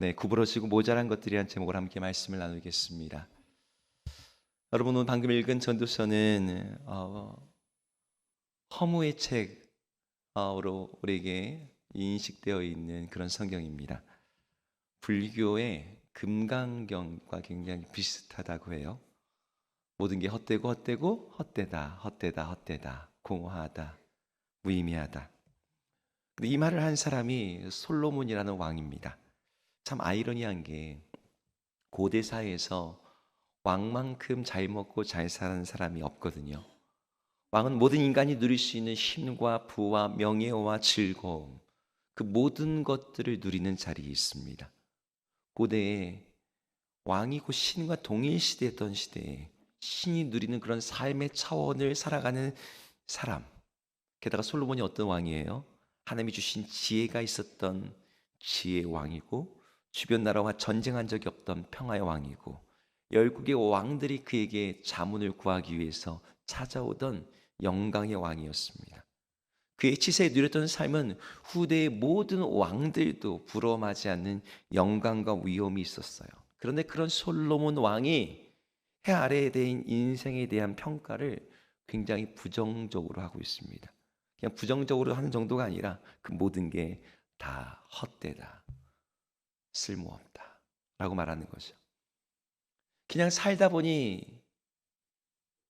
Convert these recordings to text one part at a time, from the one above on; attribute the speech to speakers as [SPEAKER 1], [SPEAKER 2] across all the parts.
[SPEAKER 1] 네, 구부러지고 모자란 것들이란 제목으로 함께 말씀을 나누겠습니다. 여러분, 오늘 방금 읽은 전도서는 허무의 책으로 우리에게 인식되어 있는 그런 성경입니다. 불교의 금강경과 굉장히 비슷하다고 해요. 모든 게 헛되고 헛되고 헛되다, 헛되다, 헛되다, 공허하다, 무의미하다. 근데 이 말을 한 사람이 솔로몬이라는 왕입니다. 참 아이러니한 게 고대 사회에서 왕만큼 잘 먹고 잘 사는 사람이 없거든요. 왕은 모든 인간이 누릴 수 있는 힘과 부와 명예와 즐거움, 그 모든 것들을 누리는 자리에 있습니다. 고대에 왕이 곧 신과 동일시대였던 시대에 신이 누리는 그런 삶의 차원을 살아가는 사람. 게다가 솔로몬이 어떤 왕이에요? 하나님이 주신 지혜가 있었던 지혜의 왕이고, 주변 나라와 전쟁한 적이 없던 평화의 왕이고, 열국의 왕들이 그에게 자문을 구하기 위해서 찾아오던 영광의 왕이었습니다. 그의 치세에 누렸던 삶은 후대의 모든 왕들도 부러워하지 않는 영광과 위엄이 있었어요. 그런데 그런 솔로몬 왕이 해 아래에 대한 인생에 대한 평가를 굉장히 부정적으로 하고 있습니다. 그냥 부정적으로 하는 정도가 아니라 그 모든 게 다 헛되다, 쓸모없다 라고 말하는 거죠. 그냥 살다 보니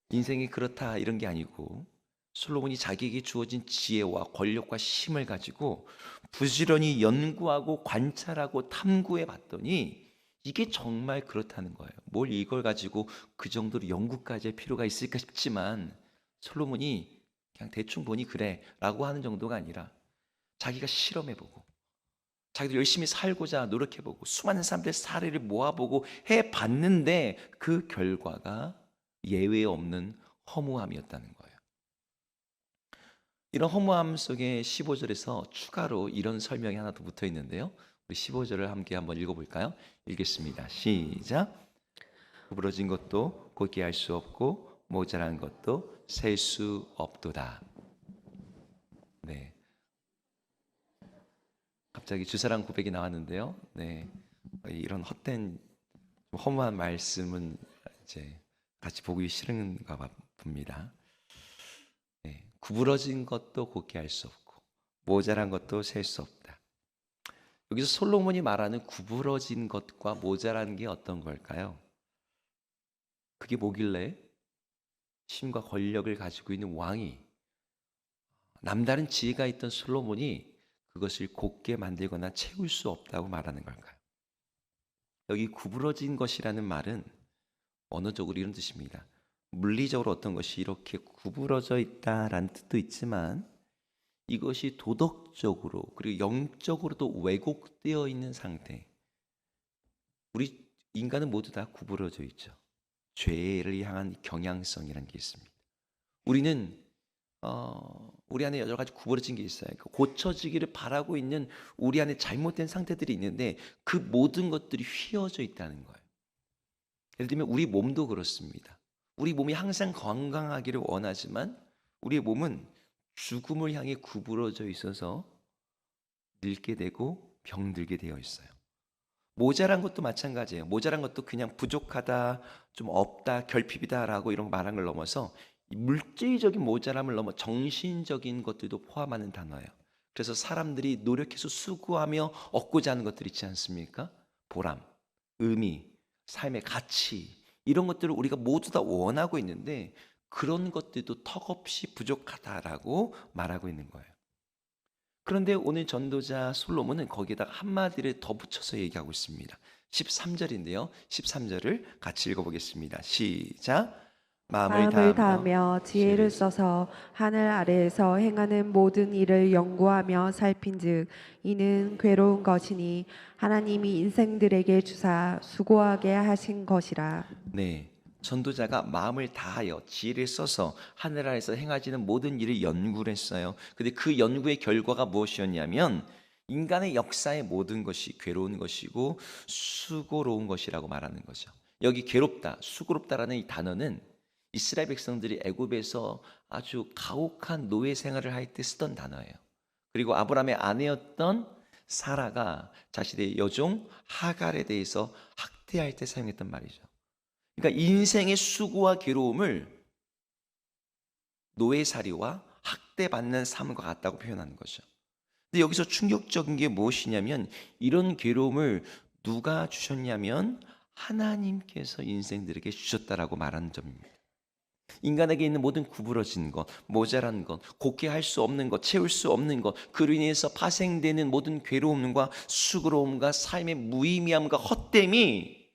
[SPEAKER 1] 인생이 그렇다 이런 게 아니고, 솔로몬이 자기에게 주어진 지혜와 권력과 힘을 가지고 부지런히 연구하고 관찰하고 탐구해 봤더니 이게 정말 그렇다는 거예요. 뭘 이걸 가지고 그 정도로 연구까지 할 필요가 있을까 싶지만, 솔로몬이 그냥 대충 보니 그래 라고 하는 정도가 아니라 자기가 실험해보고 자기도 열심히 살고자 노력해보고 수많은 사람들의 사례를 모아보고 해봤는데 그 결과가 예외 없는 허무함이었다는 거예요. 이런 허무함 속에 15절에서 추가로 이런 설명이 하나 더 붙어 있는데요. 우리 15절을 함께 한번 읽어볼까요? 읽겠습니다. 시작. 구부러진 것도 곧게 할 수 없고 모자란 것도 셀 수 없도다. 네, 갑자기 주사랑 고백이 나왔는데요. 네, 이런 헛된 허무한 말씀은 이제 같이 보기 싫은가 봅니다. 네, 구부러진 것도 곧게 할 수 없고 모자란 것도 셀 수 없다. 여기서 솔로몬이 말하는 구부러진 것과 모자란 게 어떤 걸까요? 그게 뭐길래 힘과 권력을 가지고 있는 왕이, 남다른 지혜가 있던 솔로몬이 그것을 곧게 만들거나 채울 수 없다고 말하는 걸까요? 여기 구부러진 것이라는 말은 언어적으로 이런 뜻입니다. 물리적으로 어떤 것이 이렇게 구부러져 있다라는 뜻도 있지만, 이것이 도덕적으로 그리고 영적으로도 왜곡되어 있는 상태. 우리 인간은 모두 다 구부러져 있죠. 죄를 향한 경향성이라는 게 있습니다. 우리는 우리 안에 여러 가지 구부러진 게 있어요. 고쳐지기를 바라고 있는 우리 안에 잘못된 상태들이 있는데 그 모든 것들이 휘어져 있다는 거예요. 예를 들면 우리 몸도 그렇습니다. 우리 몸이 항상 건강하기를 원하지만 우리의 몸은 죽음을 향해 구부러져 있어서 늙게 되고 병들게 되어 있어요. 모자란 것도 마찬가지예요. 모자란 것도 그냥 부족하다, 좀 없다, 결핍이다라고 이런 말한 걸 넘어서 물질적인 모자람을 넘어 정신적인 것들도 포함하는 단어예요. 그래서 사람들이 노력해서 수고하며 얻고자 하는 것들 있지 않습니까? 보람, 의미, 삶의 가치, 이런 것들을 우리가 모두 다 원하고 있는데 그런 것들도 턱없이 부족하다라고 말하고 있는 거예요. 그런데 오늘 전도자 솔로몬은 거기에다가 한마디를 더 붙여서 얘기하고 있습니다. 13절인데요. 13절을 같이 읽어보겠습니다. 시작. 마음을
[SPEAKER 2] 마음을
[SPEAKER 1] 다하며
[SPEAKER 2] 다하며
[SPEAKER 1] 지혜를
[SPEAKER 2] 지혜를 써서 하늘 아래에서 행하는 모든 일을 연구하며 살핀즉 이는 괴로운 것이니 하나님이 인생들에게 주사 수고하게 하신 것이라.
[SPEAKER 1] 네, 전도자가 마음을 다하여 지혜를 써서 하늘 아래서 행하지는 모든 일을 연구를 했어요. 근데 그 연구의 결과가 무엇이었냐면 인간의 역사의 모든 것이 괴로운 것이고 수고로운 것이라고 말하는 거죠. 여기 괴롭다, 수고롭다라는 이 단어는 이스라엘 백성들이 애굽에서 아주 가혹한 노예 생활을 할 때 쓰던 단어예요. 그리고 아브라함의 아내였던 사라가 자신의 여종 하갈에 대해서 학대할 때 사용했던 말이죠. 그러니까 인생의 수고와 괴로움을 노예살이와 학대받는 삶과 같다고 표현하는 거죠. 근데 여기서 충격적인 게 무엇이냐면 이런 괴로움을 누가 주셨냐면 하나님께서 인생들에게 주셨다라고 말하는 점입니다. 인간에게 있는 모든 구부러진 것, 모자란 것, 곱게 할 수 없는 것, 채울 수 없는 것, 그로 인해서 파생되는 모든 괴로움과 수고로움과 삶의 무의미함과 헛됨이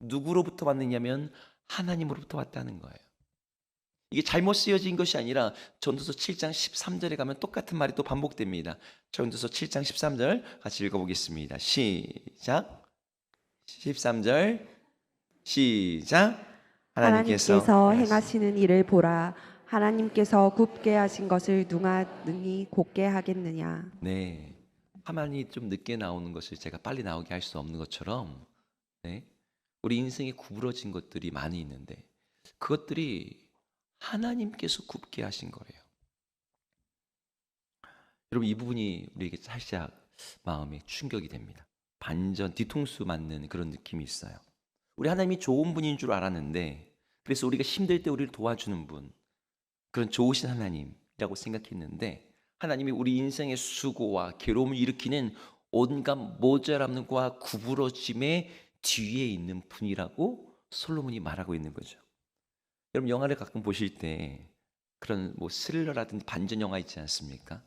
[SPEAKER 1] 누구로부터 왔느냐면 하나님으로부터 왔다는 거예요. 이게 잘못 쓰여진 것이 아니라 전도서 7장 13절에 가면 똑같은 말이 또 반복됩니다. 전도서 7장 13절 같이 읽어보겠습니다. 시작. 13절 시작.
[SPEAKER 2] 하나님께서 행하시는 일을 보라. 하나님께서 굽게 하신 것을 누가 능히 곱게 하겠느냐.
[SPEAKER 1] 네, 하만이 좀 늦게 나오는 것을 제가 빨리 나오게 할 수 없는 것처럼, 네, 우리 인생에 구부러진 것들이 많이 있는데 그것들이 하나님께서 굽게 하신 거예요. 여러분, 이 부분이 우리에게 살짝 마음에 충격이 됩니다. 반전, 뒤통수 맞는 그런 느낌이 있어요. 우리 하나님이 좋은 분인 줄 알았는데, 그래서 우리가 힘들 때 우리를 도와주는 분, 그런 좋으신 하나님이라고 생각했는데, 하나님이 우리 인생의 수고와 괴로움을 일으키는 온갖 모자람과 구부러짐의 뒤에 있는 분이라고 솔로몬이 말하고 있는 거죠. 여러분, 영화를 가끔 보실 때 그런 뭐 스릴러라든지 반전 영화 있지 않습니까?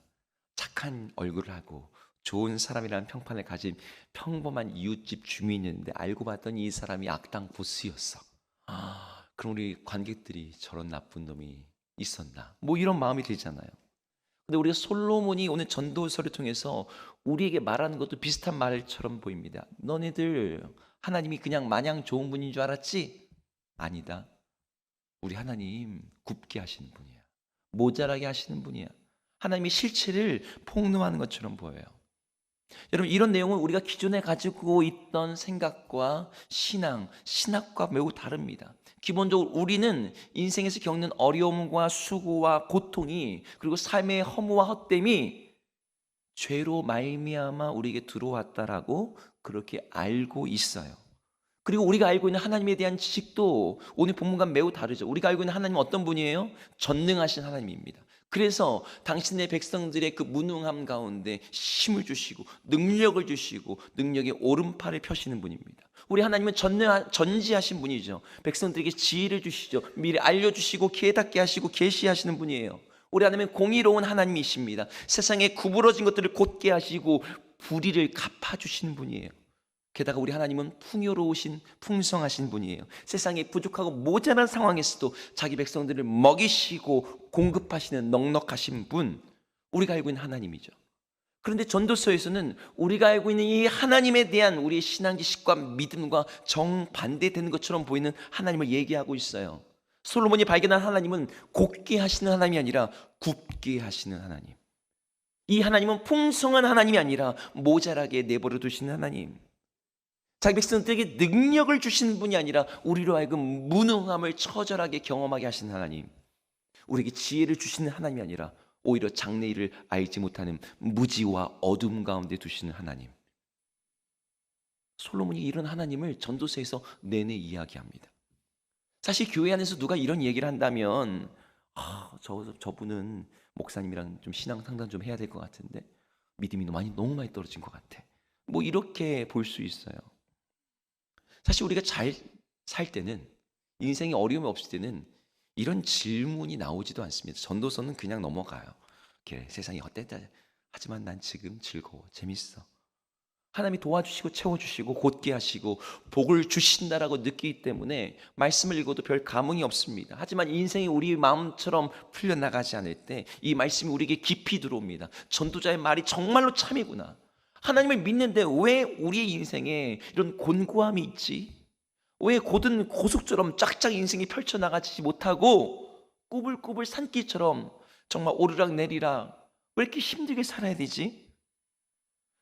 [SPEAKER 1] 착한 얼굴을 하고 좋은 사람이라는 평판을 가진 평범한 이웃집 주민이었는데 알고 봤더니 이 사람이 악당 보스였어. 그럼 우리 관객들이 저런 나쁜 놈이 있었나? 뭐 이런 마음이 들잖아요. 근데 우리가 솔로몬이 오늘 전도서를 통해서 우리에게 말하는 것도 비슷한 말처럼 보입니다. 너네들 하나님이 그냥 마냥 좋은 분인 줄 알았지? 아니다. 우리 하나님 굽게 하시는 분이야. 모자라게 하시는 분이야. 하나님의 실체를 폭로하는 것처럼 보여요. 여러분, 이런 내용은 우리가 기존에 가지고 있던 생각과 신학과 매우 다릅니다. 기본적으로 우리는 인생에서 겪는 어려움과 수고와 고통이, 그리고 삶의 허무와 헛됨이 죄로 말미암아 우리에게 들어왔다라고 그렇게 알고 있어요. 그리고 우리가 알고 있는 하나님에 대한 지식도 오늘 본문과 매우 다르죠. 우리가 알고 있는 하나님은 어떤 분이에요? 전능하신 하나님입니다. 그래서 당신의 백성들의 그 무능함 가운데 힘을 주시고 능력을 주시고 능력의 오른팔을 펴시는 분입니다. 우리 하나님은 전지하신 분이죠. 백성들에게 지혜를 주시죠. 미리 알려주시고 깨닫게 하시고 계시하시는 분이에요. 우리 하나님은 공의로운 하나님이십니다. 세상에 구부러진 것들을 곧게 하시고 불의를 갚아주시는 분이에요. 게다가 우리 하나님은 풍요로우신 풍성하신 분이에요. 세상에 부족하고 모자란 상황에서도 자기 백성들을 먹이시고 공급하시는 넉넉하신 분, 우리가 알고 있는 하나님이죠. 그런데 전도서에서는 우리가 알고 있는 이 하나님에 대한 우리의 신앙 지식과 믿음과 정반대되는 것처럼 보이는 하나님을 얘기하고 있어요. 솔로몬이 발견한 하나님은 곱게 하시는 하나님이 아니라 굽게 하시는 하나님. 이 하나님은 풍성한 하나님이 아니라 모자라게 내버려 두시는 하나님. 자기 백성들에게 능력을 주시는 분이 아니라 우리로 하여금 무능함을 처절하게 경험하게 하시는 하나님. 우리에게 지혜를 주시는 하나님이 아니라 오히려 장래일을 알지 못하는 무지와 어둠 가운데 두시는 하나님. 솔로몬이 이런 하나님을 전도서에서 내내 이야기합니다. 사실 교회 안에서 누가 이런 얘기를 한다면 저분은 목사님이랑 좀 신앙 상담 좀 해야 될 것 같은데 믿음이 너무 많이 떨어진 것 같아. 뭐 이렇게 볼 수 있어요. 사실 우리가 잘 살 때는, 인생에 어려움이 없을 때는 이런 질문이 나오지도 않습니다. 전도서는 그냥 넘어가요. 그래, 세상이 헛됐다. 하지만 난 지금 즐거워, 재밌어. 하나님이 도와주시고 채워주시고 곧게 하시고 복을 주신다라고 느끼기 때문에 말씀을 읽어도 별 감흥이 없습니다. 하지만 인생이 우리 마음처럼 풀려나가지 않을 때 이 말씀이 우리에게 깊이 들어옵니다. 전도자의 말이 정말로 참이구나. 하나님을 믿는데 왜 우리의 인생에 이런 곤고함이 있지? 왜 고든 고속처럼 쫙쫙 인생이 펼쳐나가지 못하고 꾸불꾸불 산길처럼 정말 오르락내리락 왜 이렇게 힘들게 살아야 되지?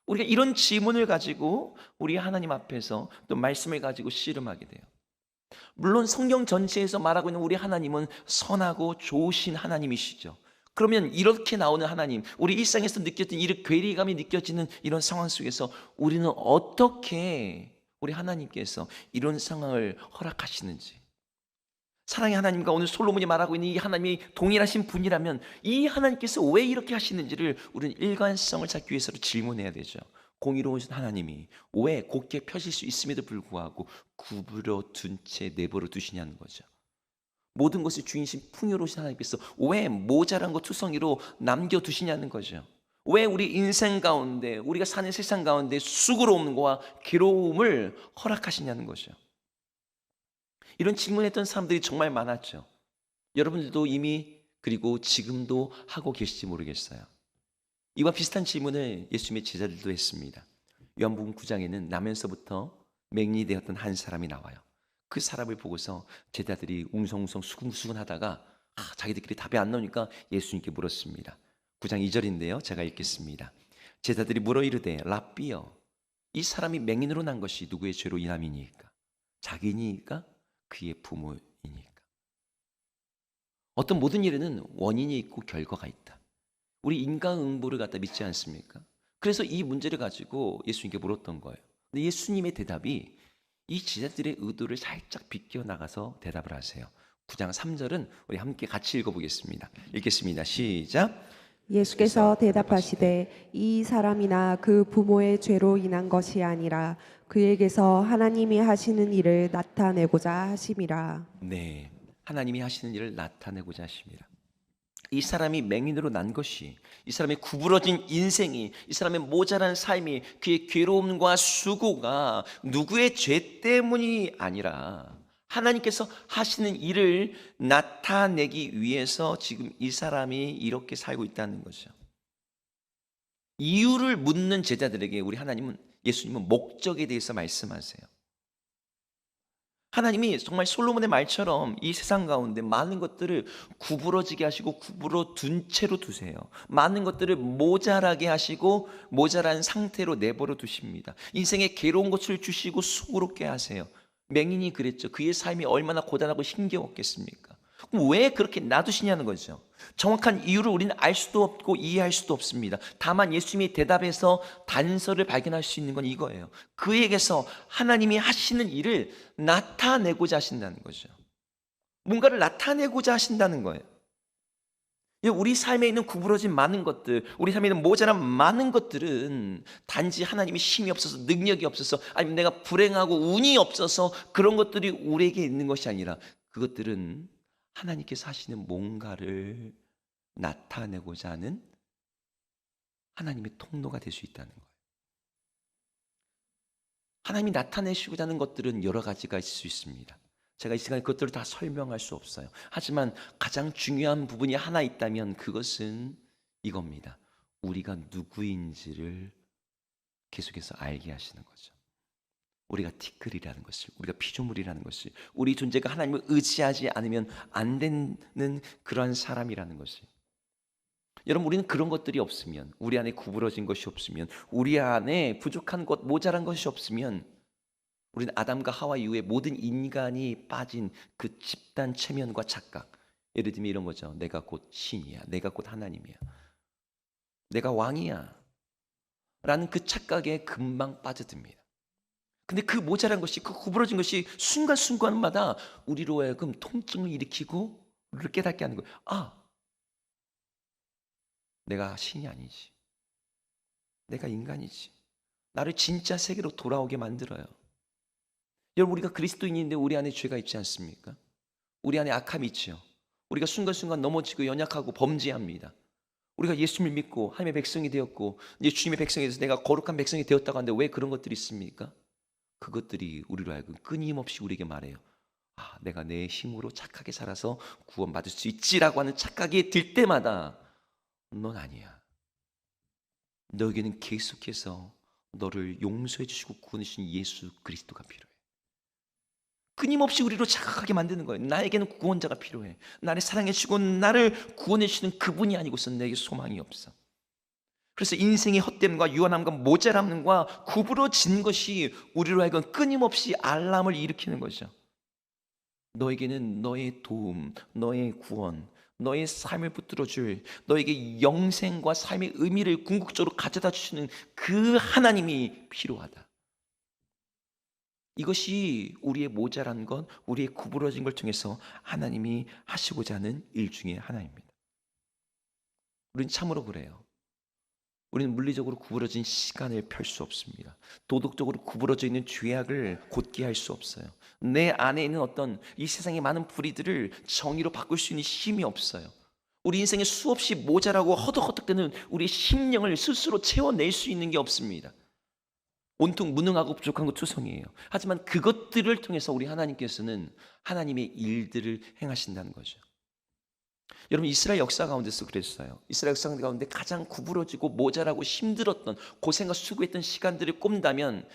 [SPEAKER 1] 우리가 이런 질문을 가지고 우리 하나님 앞에서 또 말씀을 가지고 씨름하게 돼요. 물론 성경 전체에서 말하고 있는 우리 하나님은 선하고 좋으신 하나님이시죠. 그러면 이렇게 나오는 하나님, 우리 일상에서 느꼈던 이런 괴리감이 느껴지는 이런 상황 속에서 우리는 어떻게 우리 하나님께서 이런 상황을 허락하시는지, 사랑의 하나님과 오늘 솔로몬이 말하고 있는 이 하나님이 동일하신 분이라면 이 하나님께서 왜 이렇게 하시는지를 우리는 일관성을 찾기 위해서도 질문해야 되죠. 공의로우신 하나님이 왜 곧게 펴실 수 있음에도 불구하고 구부러 둔 채 내버려 두시냐는 거죠. 모든 것의 주인이신 풍요로우신 하나님께서 왜 모자란 것 투성이로 남겨두시냐는 거죠. 왜 우리 인생 가운데, 우리가 사는 세상 가운데 수고로움과 괴로움을 허락하시냐는 거죠. 이런 질문했던 사람들이 정말 많았죠. 여러분들도 이미 그리고 지금도 하고 계실지 모르겠어요. 이와 비슷한 질문을 예수님의 제자들도 했습니다. 요한복음 9장에는 나면서부터 맹인이 되었던 한 사람이 나와요. 그 사람을 보고서 제자들이 웅성웅성 수근수근 하다가 자기들끼리 답이 안 나오니까 예수님께 물었습니다. 9장 2절인데요. 제가 읽겠습니다. 제자들이 물어 이르되 랍비여, 이 사람이 맹인으로 난 것이 누구의 죄로 인함이니까? 자기니까? 그의 부모이니까? 어떤 모든 일에는 원인이 있고 결과가 있다. 우리 인과응보를 갖다 믿지 않습니까? 그래서 이 문제를 가지고 예수님께 물었던 거예요. 근데 예수님의 대답이 이 제자들의 의도를 살짝 비껴나가서 대답을 하세요. 9장 3절은 우리 함께 같이 읽어보겠습니다. 읽겠습니다. 시작.
[SPEAKER 2] 예수께서 대답하시되 이 사람이나 그 부모의 죄로 인한 것이 아니라 그에게서 하나님이 하시는 일을 나타내고자 하심이라.
[SPEAKER 1] 네, 하나님이 하시는 일을 나타내고자 하십니다. 이 사람이 맹인으로 난 것이, 이 사람의 구부러진 인생이, 이 사람의 모자란 삶이, 그의 괴로움과 수고가 누구의 죄 때문이 아니라 하나님께서 하시는 일을 나타내기 위해서 지금 이 사람이 이렇게 살고 있다는 거죠. 이유를 묻는 제자들에게 우리 예수님은 목적에 대해서 말씀하세요. 하나님이 정말 솔로몬의 말처럼 이 세상 가운데 많은 것들을 구부러지게 하시고 구부러 둔 채로 두세요. 많은 것들을 모자라게 하시고 모자란 상태로 내버려 두십니다. 인생에 괴로운 것을 주시고 수고롭게 하세요. 맹인이 그랬죠. 그의 삶이 얼마나 고단하고 힘겨웠겠습니까? 그럼 왜 그렇게 놔두시냐는 거죠. 정확한 이유를 우리는 알 수도 없고 이해할 수도 없습니다. 다만 예수님이 대답에서 단서를 발견할 수 있는 건 이거예요. 그에게서 하나님이 하시는 일을 나타내고자 하신다는 거죠. 뭔가를 나타내고자 하신다는 거예요. 우리 삶에 있는 구부러진 많은 것들, 우리 삶에 있는 모자란 많은 것들은 단지 하나님이 힘이 없어서, 능력이 없어서, 아니면 내가 불행하고 운이 없어서 그런 것들이 우리에게 있는 것이 아니라 그것들은 하나님께서 하시는 뭔가를 나타내고자 하는 하나님의 통로가 될 수 있다는 거예요. 하나님이 나타내시고자 하는 것들은 여러 가지가 있을 수 있습니다. 제가 이 시간에 그것들을 다 설명할 수 없어요. 하지만 가장 중요한 부분이 하나 있다면 그것은 이겁니다. 우리가 누구인지를 계속해서 알게 하시는 거죠. 우리가 티끌이라는 것을, 우리가 피조물이라는 것을, 우리 존재가 하나님을 의지하지 않으면 안 되는 그러한 사람이라는 것을. 여러분, 우리는 그런 것들이 없으면, 우리 안에 구부러진 것이 없으면, 우리 안에 부족한 것, 모자란 것이 없으면 우리는 아담과 하와 이후에 모든 인간이 빠진 그 집단 체면과 착각, 예를 들면 이런 거죠. 내가 곧 신이야, 내가 곧 하나님이야, 내가 왕이야 라는 그 착각에 금방 빠져듭니다. 근데 그 모자란 것이, 그 구부러진 것이 순간순간마다 우리로 하여금 통증을 일으키고 우리를 깨닫게 하는 거예요. 아, 내가 신이 아니지, 내가 인간이지, 나를 진짜 세계로 돌아오게 만들어요. 여러분, 우리가 그리스도인인데 우리 안에 죄가 있지 않습니까? 우리 안에 악함이 있죠. 우리가 순간순간 넘어지고 연약하고 범죄합니다. 우리가 예수님을 믿고 하나님의 백성이 되었고 이제 주님의 백성이 돼서 내가 거룩한 백성이 되었다고 하는데 왜 그런 것들이 있습니까? 그것들이 우리로 하여금 끊임없이 우리에게 말해요. 아, 내가 내 힘으로 착하게 살아서 구원받을 수 있지라고 하는 착각이 들 때마다 넌 아니야. 너에게는 계속해서 너를 용서해 주시고 구원해 주신 예수 그리스도가 필요해. 끊임없이 우리로 착각하게 만드는 거예요. 나에게는 구원자가 필요해. 나를 사랑해 주시고 나를 구원해 주시는 그분이 아니고선 내게 소망이 없어. 그래서 인생의 헛됨과 유한함과 모자람과 구부러진 것이 우리로 하여금 끊임없이 알람을 일으키는 거죠. 너에게는 너의 도움, 너의 구원, 너의 삶을 붙들어줄, 너에게 영생과 삶의 의미를 궁극적으로 가져다 주시는 그 하나님이 필요하다. 이것이 우리의 모자란 것, 우리의 구부러진 걸 통해서 하나님이 하시고자 하는 일 중에 하나입니다. 우리는 참으로 그래요. 우리는 물리적으로 구부러진 시간을 펼 수 없습니다. 도덕적으로 구부러져 있는 죄악을 곧게 할 수 없어요. 내 안에 있는 어떤 이 세상의 많은 불의들을 정의로 바꿀 수 있는 힘이 없어요. 우리 인생에 수없이 모자라고 허덕허덕대는 우리의 심령을 스스로 채워낼 수 있는 게 없습니다. 온통 무능하고 부족한 것 투성이에요. 하지만 그것들을 통해서 우리 하나님께서는 하나님의 일들을 행하신다는 거죠. 여러분, 이스라엘 역사 가운데서 그랬어요. 이스라엘 역사 가운데 가장 구부러지고 모자라고 힘들었던, 고생과 수고했던 시간들을 꼽는다면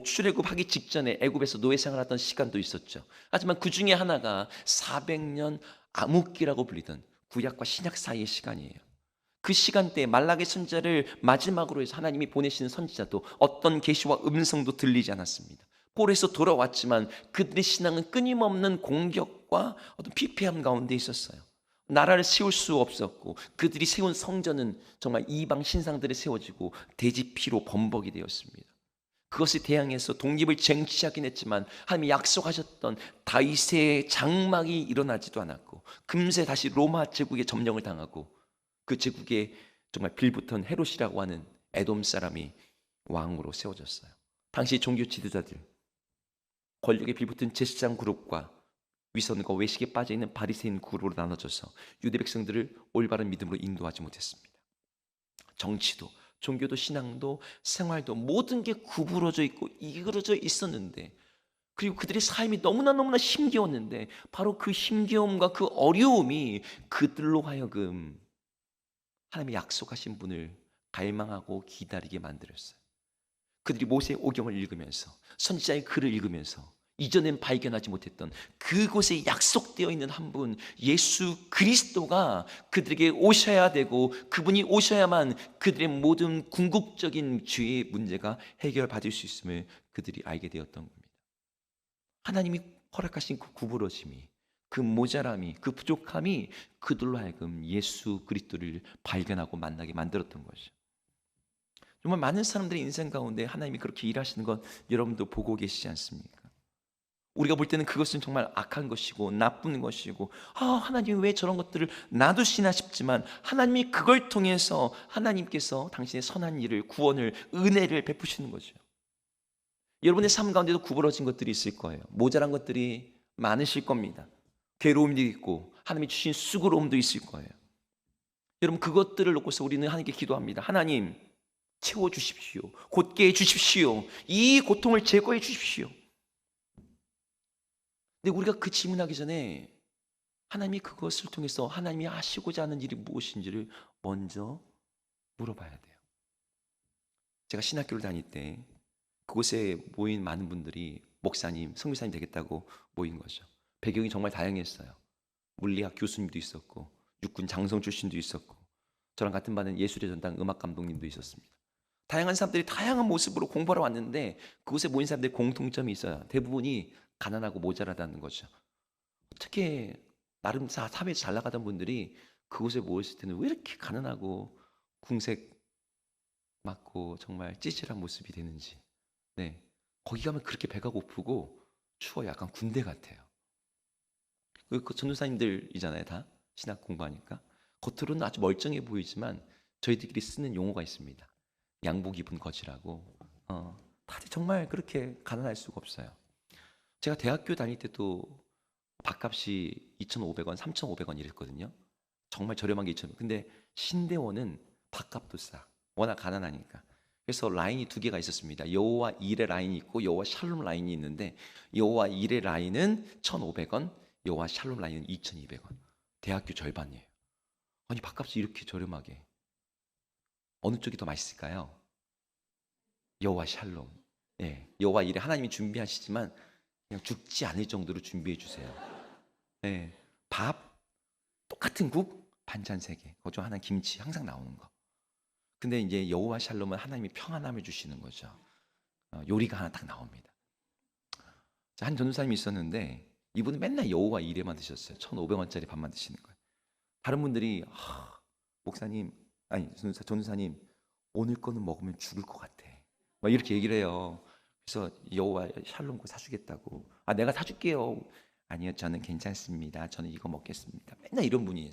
[SPEAKER 1] 출애굽하기 직전에 애굽에서 노예 생활하던 시간도 있었죠. 하지만 그 중에 하나가 400년 암흑기라고 불리던 구약과 신약 사이의 시간이에요. 그 시간대에 말라기 선지자를 마지막으로 해서 하나님이 보내시는 선지자도 어떤 계시와 음성도 들리지 않았습니다. 꼴에서 돌아왔지만 그들의 신앙은 끊임없는 공격과 어떤 피폐함 가운데 있었어요. 나라를 세울 수 없었고, 그들이 세운 성전은 정말 이방 신상들에 세워지고 돼지 피로 범벅이 되었습니다. 그것에 대항해서 독립을 쟁취하긴 했지만 하나님이 약속하셨던 다윗의 장막이 일어나지도 않았고, 금세 다시 로마 제국의 점령을 당하고, 그 제국에 정말 빌붙은 헤롯이라고 하는 에돔 사람이 왕으로 세워졌어요. 당시 종교 지도자들, 권력에 빌붙은 제사장 그룹과 위선과 외식에 빠져있는 바리새인 그룹으로 나눠져서 유대 백성들을 올바른 믿음으로 인도하지 못했습니다. 정치도, 종교도, 신앙도, 생활도 모든 게 구부러져 있고 이그러져 있었는데, 그리고 그들의 삶이 너무나 힘겨웠는데, 바로 그 힘겨움과 그 어려움이 그들로 하여금 하나님이 약속하신 분을 갈망하고 기다리게 만들었어요. 그들이 모세의 오경을 읽으면서, 선지자의 글을 읽으면서 이전엔 발견하지 못했던 그곳에 약속되어 있는 한 분, 예수 그리스도가 그들에게 오셔야 되고, 그분이 오셔야만 그들의 모든 궁극적인 죄의 문제가 해결받을 수 있음을 그들이 알게 되었던 겁니다. 하나님이 허락하신 그 구부러짐이, 그 모자람이, 그 부족함이 그들로 하여금 예수 그리스도를 발견하고 만나게 만들었던 거죠. 정말 많은 사람들의 인생 가운데 하나님이 그렇게 일하시는 건 여러분도 보고 계시지 않습니까? 우리가 볼 때는 그것은 정말 악한 것이고 나쁜 것이고, 하나님이 왜 저런 것들을 놔두시나 싶지만, 하나님이 그걸 통해서 하나님께서 당신의 선한 일을, 구원을, 은혜를 베푸시는 거죠. 여러분의 삶 가운데도 구부러진 것들이 있을 거예요. 모자란 것들이 많으실 겁니다. 괴로움도 있고 하나님이 주신 수고로움도 있을 거예요. 여러분, 그것들을 놓고서 우리는 하나님께 기도합니다. 하나님, 채워주십시오. 곧게 해주십시오. 이 고통을 제거해 주십시오. 근데 우리가 그 질문하기 전에 하나님이 그것을 통해서 하나님이 하시고자 하는 일이 무엇인지를 먼저 물어봐야 돼요. 제가 신학교를 다닐 때 그곳에 모인 많은 분들이 목사님, 선교사님 되겠다고 모인 거죠. 배경이 정말 다양했어요. 물리학 교수님도 있었고, 육군 장성 출신도 있었고, 저랑 같은 반은 예술의 전당 음악 감독님도 있었습니다. 다양한 사람들이 다양한 모습으로 공부하러 왔는데, 그곳에 모인 사람들의 공통점이 있어요. 대부분이 가난하고 모자라다는 거죠. 어떻게 나름 사회에서 잘 나가던 분들이 그곳에 모였을 때는 왜 이렇게 가난하고 궁색 맞고 정말 찌질한 모습이 되는지. 네, 거기 가면 그렇게 배가 고프고 추워요. 약간 군대 같아요. 그 전도사님들이잖아요, 다 신학 공부하니까. 겉으로는 아주 멀쩡해 보이지만 저희들끼리 쓰는 용어가 있습니다. 양복 입은 거지라고. 다들 정말 그렇게 가난할 수가 없어요. 제가 대학교 다닐 때도 밥값이 2,500원, 3,500원 이랬거든요. 정말 저렴한 게 2,500원. 근데 신대원은 밥값도 싸. 워낙 가난하니까. 그래서 라인이 두 개가 있었습니다. 여호와 일의 라인이 있고 여호와 샬롬 라인이 있는데, 여호와 일의 라인은 1,500원, 여호와 샬롬 라인은 2,200원. 대학교 절반이에요. 아니, 밥값이 이렇게 저렴하게. 어느 쪽이 더 맛있을까요? 여호와 샬롬. 예, 여호와 일에 하나님이 준비하시지만 그냥 죽지 않을 정도로 준비해 주세요. 예, 밥 똑같은 국 반찬 3개. 그중 하나 김치 항상 나오는 거. 근데 이제 여호와 샬롬은 하나님이 평안함을 주시는 거죠. 요리가 하나 딱 나옵니다. 한 전도사님이 있었는데, 이분은 맨날 여호와 일에만 드셨어요. 1,500원짜리 밥만 드시는 거예요. 다른 분들이 목사님, 아니 전도사님, 오늘 거는 먹으면 죽을 것 같아. 막 이렇게 얘기를 해요. 그래서 여호와 샬롬 거 사주겠다고. 내가 사줄게요. 아니요, 저는 괜찮습니다. 저는 이거 먹겠습니다. 맨날 이런 분이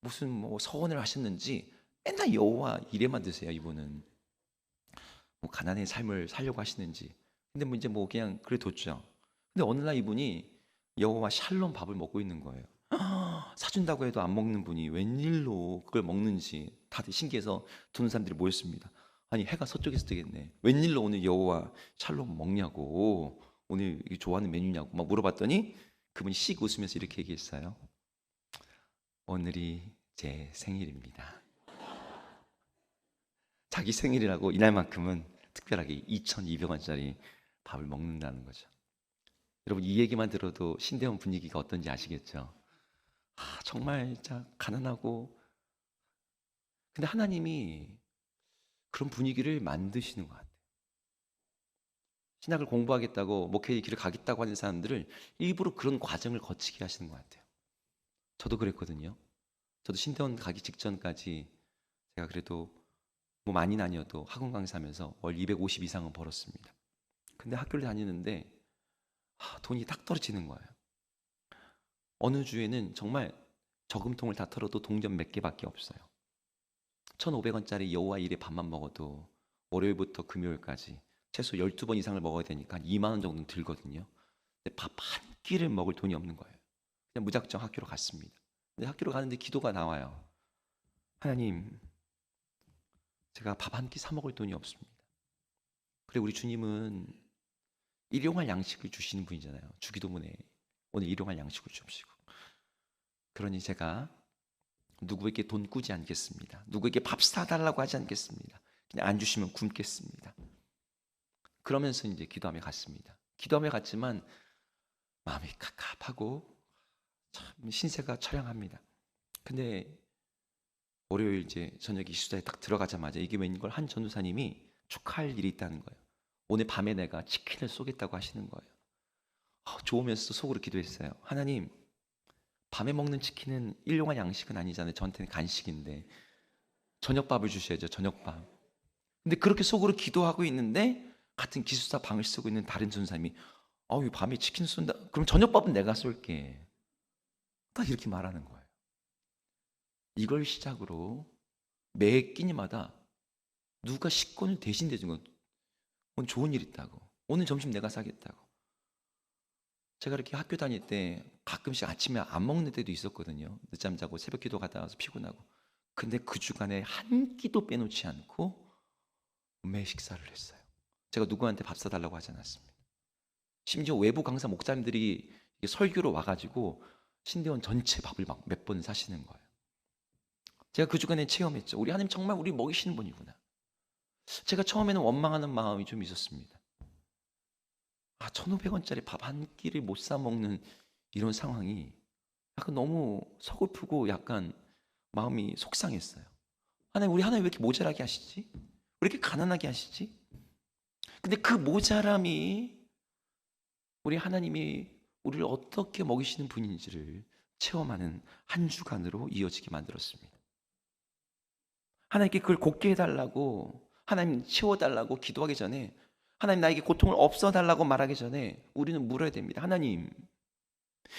[SPEAKER 1] 무슨 뭐 서원을 하셨는지 맨날 여호와 일에만 드세요. 이분은 뭐 가난의 삶을 살려고 하시는지. 근데 뭐 이제 뭐 그냥 그래 뒀죠. 근데 어느 날 이분이 여호와 샬롬 밥을 먹고 있는 거예요. 사준다고 해도 안 먹는 분이 웬일로 그걸 먹는지 다들 신기해서 듣는 사람들이 모였습니다. 아니, 해가 서쪽에서 뜨겠네. 웬일로 오늘 여호와 샬롬 먹냐고, 오늘 좋아하는 메뉴냐고 막 물어봤더니 그분이 씩 웃으면서 이렇게 얘기했어요. 오늘이 제 생일입니다. 자기 생일이라고 이날만큼은 특별하게 2,200원짜리 밥을 먹는다는 거죠. 여러분, 이 얘기만 들어도 신대원 분위기가 어떤지 아시겠죠? 정말 진짜 가난하고, 근데 하나님이 그런 분위기를 만드시는 것 같아요. 신학을 공부하겠다고 목회의 길을 가겠다고 하는 사람들을 일부러 그런 과정을 거치게 하시는 것 같아요. 저도 그랬거든요. 저도 신대원 가기 직전까지 제가 그래도 뭐 많이는 아니어도 학원 강사하면서 월 250 이상은 벌었습니다. 근데 학교를 다니는데 돈이 딱 떨어지는 거예요. 어느 주에는 정말 저금통을 다 털어도 동전 몇 개밖에 없어요. 1,500원짜리 여호와 일의 밥만 먹어도 월요일부터 금요일까지 최소 12번 이상을 먹어야 되니까 한 2만 원 정도는 들거든요. 근데 밥 한 끼를 먹을 돈이 없는 거예요. 그냥 무작정 학교로 갔습니다. 근데 학교로 가는데 기도가 나와요. 하나님, 제가 밥 한 끼 사 먹을 돈이 없습니다. 그래, 우리 주님은 일용할 양식을 주시는 분이잖아요. 주기도문에 오늘 일용할 양식을 주시고. 그러니 제가 누구에게 돈 꾸지 않겠습니다. 누구에게 밥 사달라고 하지 않겠습니다. 그냥 안 주시면 굶겠습니다. 그러면서 이제 기도하며 갔습니다. 기도하며 갔지만 마음이 갑갑하고 참 신세가 처량합니다. 근데 월요일 이제 저녁 이수자에 딱 들어가자마자 이게 웬 걸 한 전도사님이 축하할 일이 있다는 거예요. 오늘 밤에 내가 치킨을 쏘겠다고 하시는 거예요. 좋으면서도 속으로 기도했어요. 하나님, 밤에 먹는 치킨은 일용할 양식은 아니잖아요. 저한테는 간식인데 저녁밥을 주셔야죠. 저녁밥. 근데 그렇게 속으로 기도하고 있는데 같은 기숙사 방을 쓰고 있는 다른 전사님이 밤에 치킨 쏜다. 그럼 저녁밥은 내가 쏠게. 딱 이렇게 말하는 거예요. 이걸 시작으로 매 끼니마다 누가 식권을 대신 대준 건 오늘 좋은 일 있다고. 오늘 점심 내가 사겠다고. 제가 이렇게 학교 다닐 때 가끔씩 아침에 안 먹는 때도 있었거든요. 늦잠 자고 새벽 기도 갔다 와서 피곤하고. 근데 그 주간에 한 끼도 빼놓지 않고 매 식사를 했어요. 제가 누구한테 밥 사달라고 하지 않았습니다. 심지어 외부 강사 목사님들이 설교로 와가지고 신대원 전체 밥을 막 몇 번 사시는 거예요. 제가 그 주간에 체험했죠. 우리 하나님 정말 우리 먹이시는 분이구나. 제가 처음에는 원망하는 마음이 좀 있었습니다. 1,500원짜리 밥 한 끼를 못 사 먹는 이런 상황이 약간 너무 서글프고 약간 마음이 속상했어요. 우리 하나님 왜 이렇게 모자라게 하시지? 왜 이렇게 가난하게 하시지? 근데 그 모자람이 우리 하나님이 우리를 어떻게 먹이시는 분인지를 체험하는 한 주간으로 이어지게 만들었습니다. 하나님께 그걸 곱게 해달라고, 하나님 채워달라고 기도하기 전에, 하나님 나에게 고통을 없어달라고 말하기 전에 우리는 물어야 됩니다. 하나님,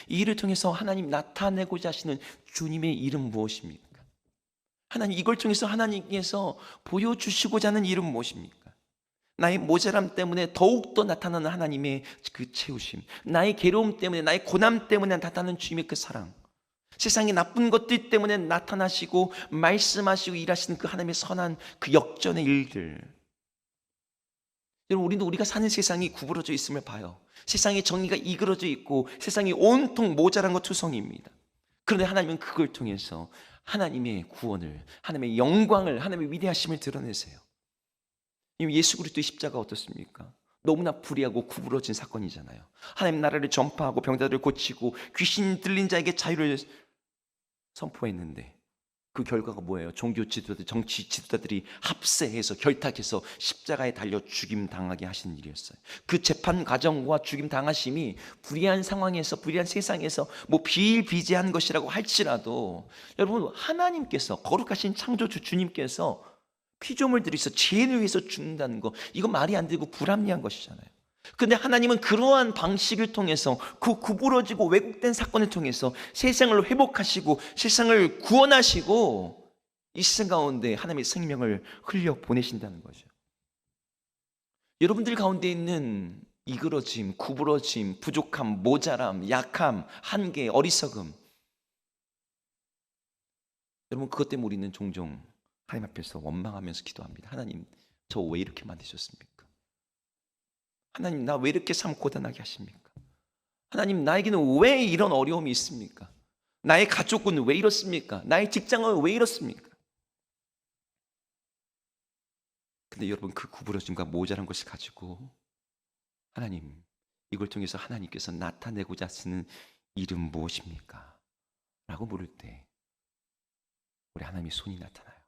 [SPEAKER 1] 이 일을 통해서 하나님 나타내고자 하시는 주님의 이름 무엇입니까? 하나님, 이걸 통해서 하나님께서 보여주시고자 하는 이름 무엇입니까? 나의 모자람 때문에 더욱더 나타나는 하나님의 그 채우심, 나의 괴로움 때문에, 나의 고난 때문에 나타나는 주님의 그 사랑, 세상의 나쁜 것들 때문에 나타나시고 말씀하시고 일하시는 그 하나님의 선한 그 역전의 일들. 여러분, 우리가 사는 세상이 구부러져 있음을 봐요. 세상의 정의가 이그러져 있고 세상이 온통 모자란 것 투성이입니다. 그런데 하나님은 그걸 통해서 하나님의 구원을, 하나님의 영광을, 하나님의 위대하심을 드러내세요. 예수 그리스도의 십자가 어떻습니까? 너무나 불의하고 구부러진 사건이잖아요. 하나님 나라를 전파하고 병자들을 고치고 귀신 들린 자에게 자유를 선포했는데 그 결과가 뭐예요? 종교 지도자들, 정치 지도자들이 합세해서 결탁해서 십자가에 달려 죽임 당하게 하신 일이었어요. 그 재판 과정과 죽임 당하심이 불의한 상황에서, 불의한 세상에서 뭐 비일비재한 것이라고 할지라도 여러분, 하나님께서, 거룩하신 창조주 주님께서 피조물 들이서 죄를 위해서 죽는다는 거, 이거 말이 안 되고 불합리한 것이잖아요. 근데 하나님은 그러한 방식을 통해서, 그 구부러지고 왜곡된 사건을 통해서 세상을 회복하시고 세상을 구원하시고 이 세상 가운데 하나님의 생명을 흘려 보내신다는 거죠. 여러분들 가운데 있는 이그러짐, 구부러짐, 부족함, 모자람, 약함, 한계, 어리석음, 여러분, 그것 때문에 우리는 종종 하나님 앞에서 원망하면서 기도합니다. 하나님, 저 왜 이렇게 만드셨습니까? 하나님, 나 왜 이렇게 삶 고단하게 하십니까? 하나님, 나에게는 왜 이런 어려움이 있습니까? 나의 가족은 왜 이렇습니까? 나의 직장은 왜 이렇습니까? 근데 여러분, 그 구부러짐과 모자란 것을 가지고 하나님, 이걸 통해서 하나님께서 나타내고자 하시는 일은 무엇입니까? 라고 물을 때 우리 하나님의 손이 나타나요.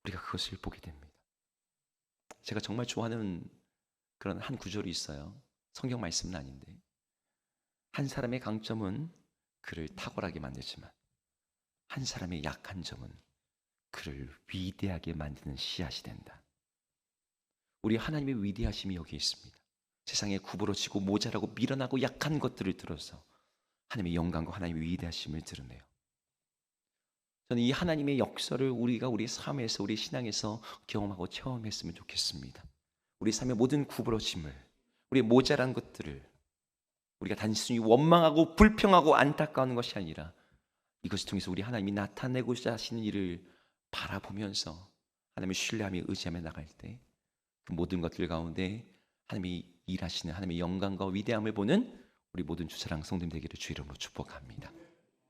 [SPEAKER 1] 우리가 그것을 보게 됩니다. 제가 정말 좋아하는 그런 한 구절이 있어요. 성경 말씀은 아닌데, 한 사람의 강점은 그를 탁월하게 만들지만 한 사람의 약한 점은 그를 위대하게 만드는 씨앗이 된다. 우리 하나님의 위대하심이 여기 있습니다. 세상에 구부러지고 모자라고 밀어나고 약한 것들을 들어서 하나님의 영광과 하나님의 위대하심을 드러내요. 저는 이 하나님의 역사를 우리가 우리 삶에서, 우리 신앙에서 경험하고 체험했으면 좋겠습니다. 우리 삶의 모든 구부러짐을, 우리의 모자란 것들을 우리가 단순히 원망하고 불평하고 안타까워하는 것이 아니라 이것을 통해서 우리 하나님이 나타내고자 하시는 일을 바라보면서 하나님을 신뢰하며 의지하며 나갈 때 그 모든 것들 가운데 하나님이 일하시는 하나님의 영광과 위대함을 보는 우리 모든 주사랑 성도님 되기를 주 이름으로 축복합니다.